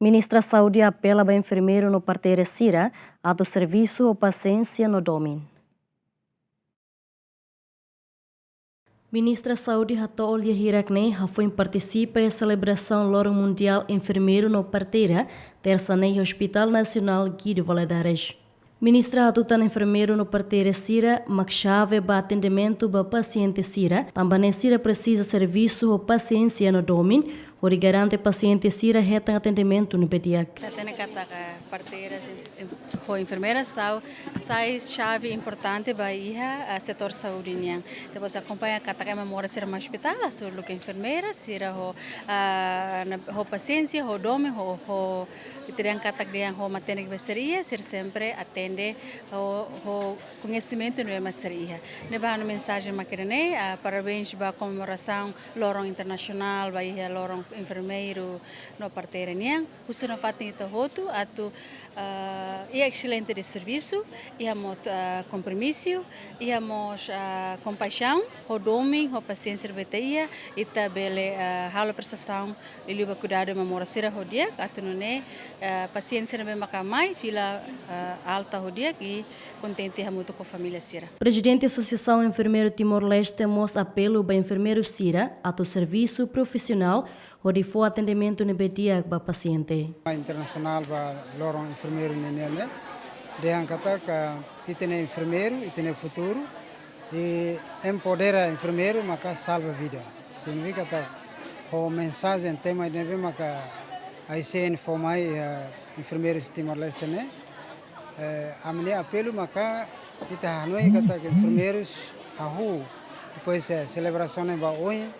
Ministra Saúde apela ao enfermeiro no parteira Sira a do serviço ou paciência no domínio. Ministra Saúde Hatolia Hirakne foi participa em celebração Loro Mundial Enfermeiro no parteira terça no Hospital Nacional Guido Valadares. Ministra atutan enfermeiro no parteira Sira, makchave ba atendimento ba paciente Sira, também Sira precisa serviço ou paciência no domínio, onde garante paciente Sira retam atendimento no pediac. Tem que parteiras ou enfermeiras são chave importante para o setor saúde. Depois acompanha a memória ser mais hospital, sobre o que enfermeira, Sira o paciente, o domínio, o teriam que o matéria que seria ser sempre atende o conhecimento não é mais seria. Neba uma mensagem maquinei, parabéns para a comemoração Lorong Internacional, para Lorong enfermeiro no parteira niang, usa no fato ita hotu atu é excelente de serviço, íamos compromisso, íamos compaixão, o domínio, a paciência beteia, e também a prestação de liba cuidado de memória sira hodia, atu não paciência não é macamai, fila alta hodia e contente muito com a família sira. Presidente da Associação Enfermeiro Timor-Leste mostra apelo para enfermeiro sira a do serviço profissional onde for atendimento no dia para paciente. Internacional para Lorong enfermeiro nele, dia kata que tem enfermeiro e tem futuro e empodera enfermeiro maka salva vida. Significa que o mensagem tema neve maka aí se informar enfermeiros Timor-Leste né. A minha apelo maka kita hanoi kata que enfermeiros ahu depois celebração é hoje.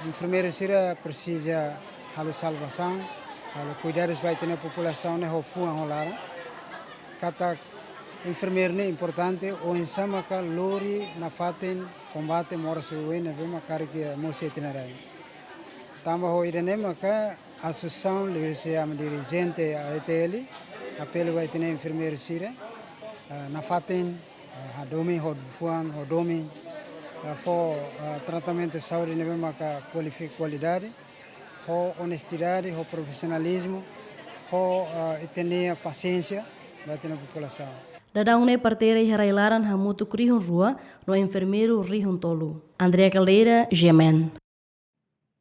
Enfermeiro sira precisa de salvação, de cuidados para a população, né, Kata enfermeiro é importante, o insama que lori na fatem combate mora suwe na vema kariki mosi tinarai. Tamba ho irene maka associação lhe dirigente a ETL, apelo vai ter enfermeiro sira, na fatem hadomi hodfuan hodomi for tratamento de saúde neve maka qualidade, ho honestidade, ho profissionalismo, ho etnia paciência bate na população. Dadang ne parteira e harailaran hamutu krihun rua no enfermeiro rihun tolu. Andrea Caldeira, Gemen.